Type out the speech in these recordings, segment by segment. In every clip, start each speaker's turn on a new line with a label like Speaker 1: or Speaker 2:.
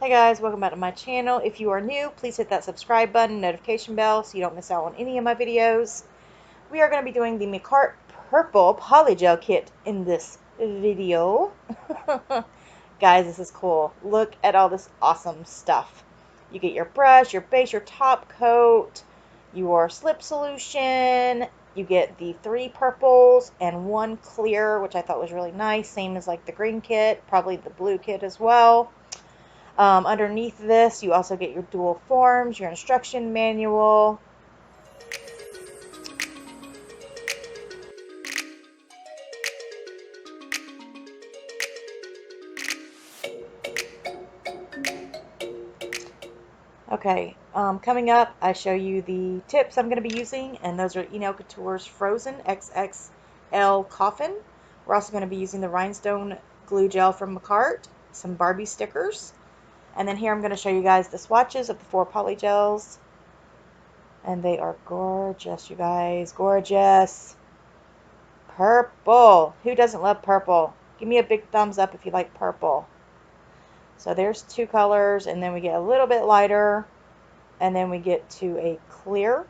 Speaker 1: Hey guys, welcome back to my channel. If you are new, please hit that subscribe button, notification bell, so you don't miss out on any of my videos. We are going to be doing the Makartt Purple Polygel Kit in this video. Guys, this is cool. Look at all this awesome stuff. You get your brush, your base, your top coat, your slip solution. You get the 3 purples and 1 clear, which I thought was really nice. Same as like the green kit, probably the blue kit as well. Underneath this, you also get your dual forms, your instruction manual. Okay, coming up, I show you the tips I'm going to be using, and those are ENC's Frozen XXL Coffin. We're also going to be using the rhinestone glue gel from Makartt, some Barbie stickers, and then here I'm going to show you guys the swatches of the 4 polygels. And they are gorgeous, you guys. Gorgeous. Purple. Who doesn't love purple? Give me a big thumbs up if you like purple. So there's 2 colors, and then we get a little bit lighter, and then we get to a clear.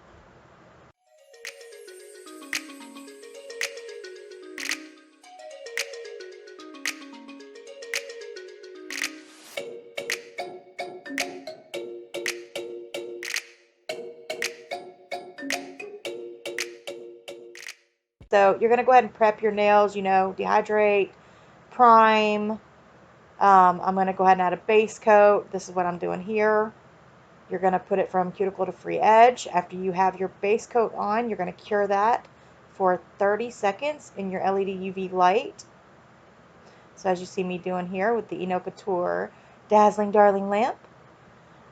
Speaker 1: So you're going to go ahead and prep your nails, dehydrate, prime. I'm going to go ahead and add a base coat. This is what I'm doing here. You're going to put it from cuticle to free edge. After you have your base coat on, you're going to cure that for 30 seconds in your LED UV light. So as you see me doing here with the ENC Dazzling Darling lamp.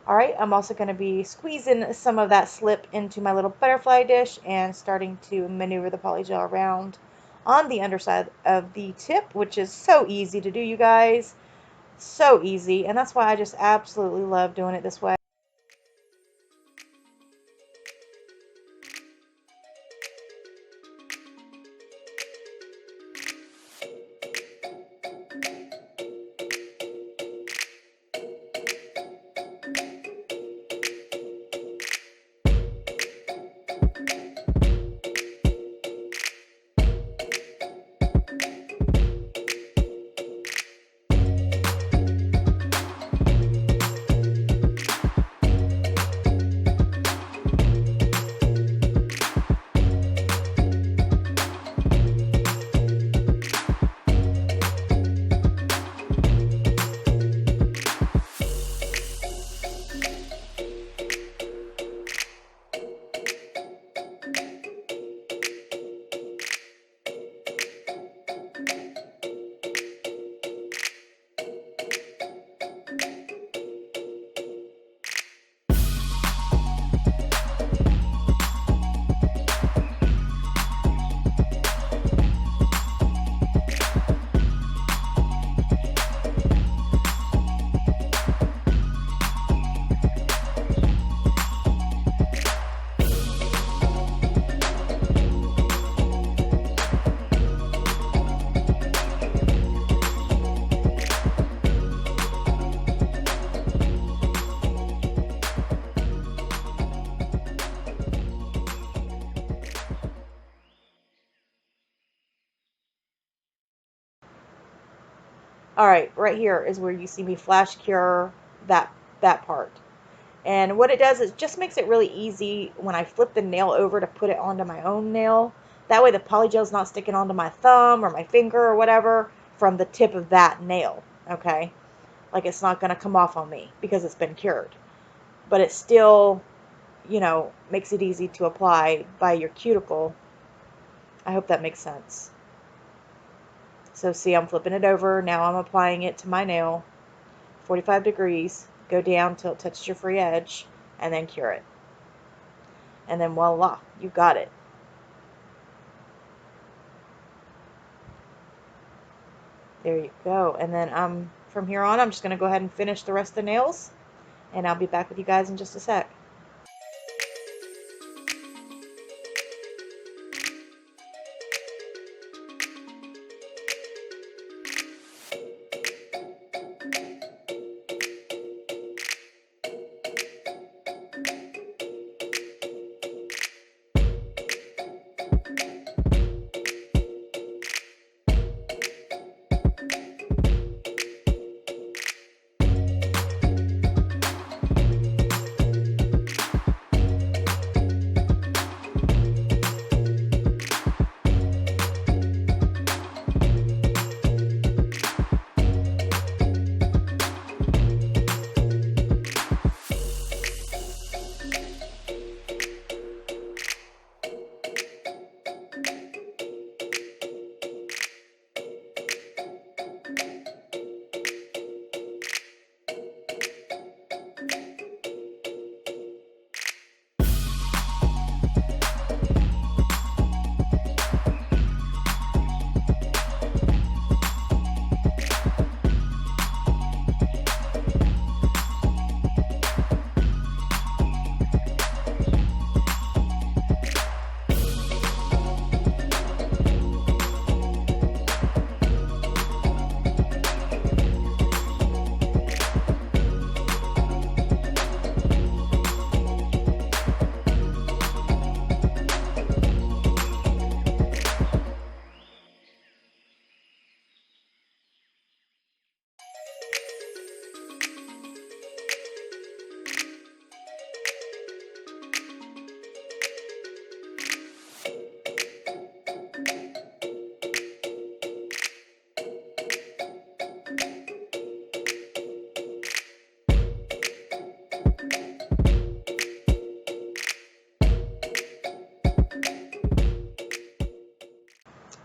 Speaker 1: Alright, I'm also going to be squeezing some of that slip into my little butterfly dish and starting to maneuver the polygel around on the underside of the tip, which is so easy to do, you guys. So easy, and that's why I just absolutely love doing it this way. Alright, right here is where you see me flash cure that part. And what it does is just makes it really easy when I flip the nail over to put it onto my own nail. That way the polygel's not sticking onto my thumb or my finger or whatever from the tip of that nail, okay? Like it's not going to come off on me because it's been cured. But it still, makes it easy to apply by your cuticle. I hope that makes sense. So see, I'm flipping it over. Now I'm applying it to my nail. 45 degrees. Go down till it touches your free edge. And then cure it. And then voila, you got it. There you go. And then from here on, I'm just going to go ahead and finish the rest of the nails. And I'll be back with you guys in just a sec.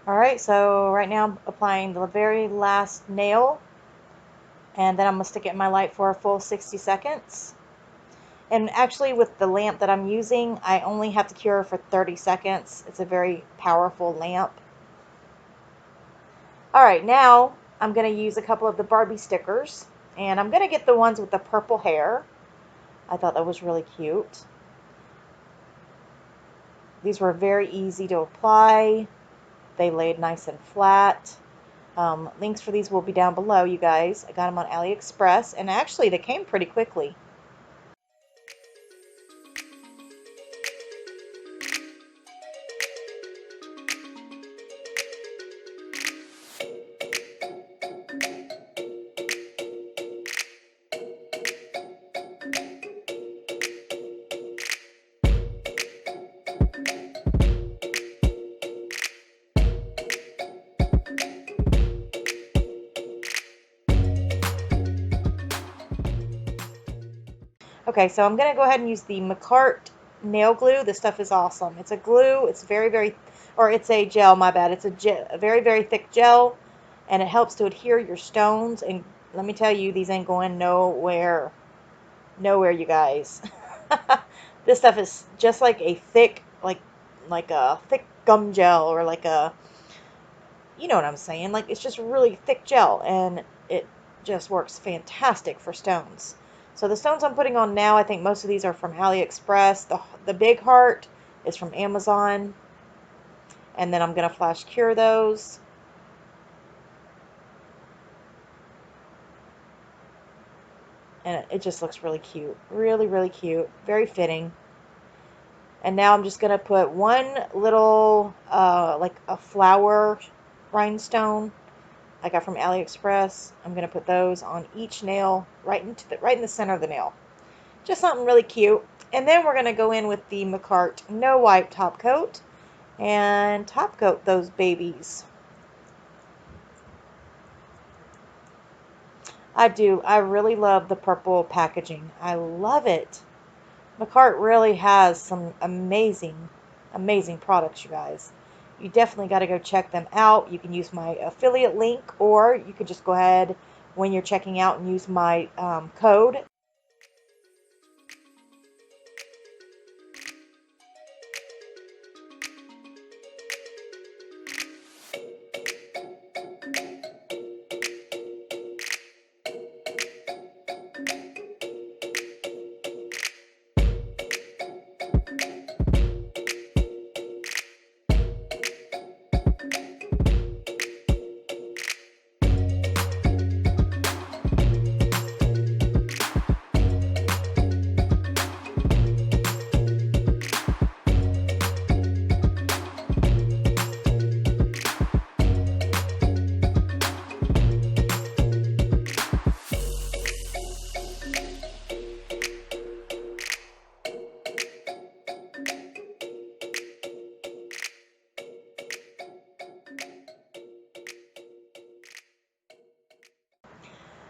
Speaker 1: Alright, so right now I'm applying the very last nail, and then I'm going to stick it in my light for a full 60 seconds. And actually with the lamp that I'm using, I only have to cure for 30 seconds. It's a very powerful lamp. Alright, now I'm going to use a couple of the Barbie stickers, and I'm going to get the ones with the purple hair. I thought that was really cute. These were very easy to apply. They laid nice and flat. Links for these will be down below, you guys. I got them on AliExpress, and actually they came pretty quickly. Okay, so I'm going to go ahead and use the Makartt nail glue. This stuff is awesome. It's a glue. It's it's a gel, my bad. It's a very, very thick gel, and it helps to adhere your stones. And let me tell you, these ain't going nowhere. Nowhere, you guys. This stuff is just like a thick, like a thick gum gel, or like a, you know what I'm saying. Like, it's just really thick gel, and it just works fantastic for stones. So the stones I'm putting on now, I think most of these are from AliExpress. The big heart is from Amazon. And then I'm going to flash cure those. And it just looks really cute. Really, really cute. Very fitting. And now I'm just going to put one little, like a flower rhinestone I got from AliExpress. I'm going to put those on each nail, right in the center of the nail. Just something really cute. And then we're going to go in with the Makartt No Wipe Top Coat and top coat those babies. I really love the purple packaging. I love it. Makartt really has some amazing, amazing products, you guys. You definitely got to go check them out. You can use my affiliate link, or you could just go ahead when you're checking out and use my code.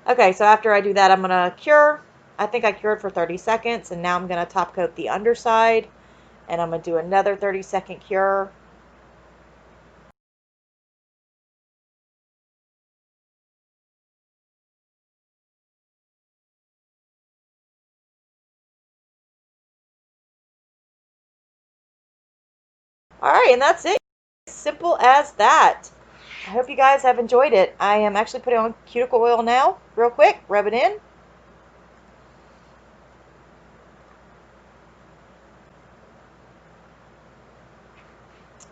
Speaker 1: Okay, so after I do that, I'm going to cure. I think I cured for 30 seconds, and now I'm going to top coat the underside, and I'm going to do another 30-second cure. Alright, and that's it. Simple as that. I hope you guys have enjoyed it. I am actually putting on cuticle oil now, real quick. Rub it in.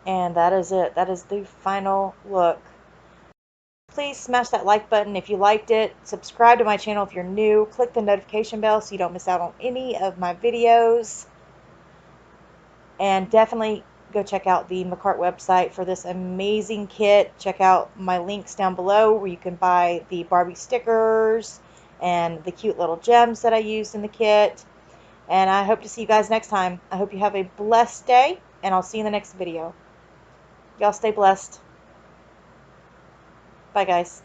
Speaker 1: And that is it. That is the final look. Please smash that like button if you liked it. Subscribe to my channel if you're new. Click the notification bell so you don't miss out on any of my videos. And definitely go check out the Makartt website for this amazing kit. Check out my links down below where you can buy the Barbie stickers and the cute little gems that I used in the kit. And I hope to see you guys next time. I hope you have a blessed day, and I'll see you in the next video. Y'all stay blessed. Bye, guys.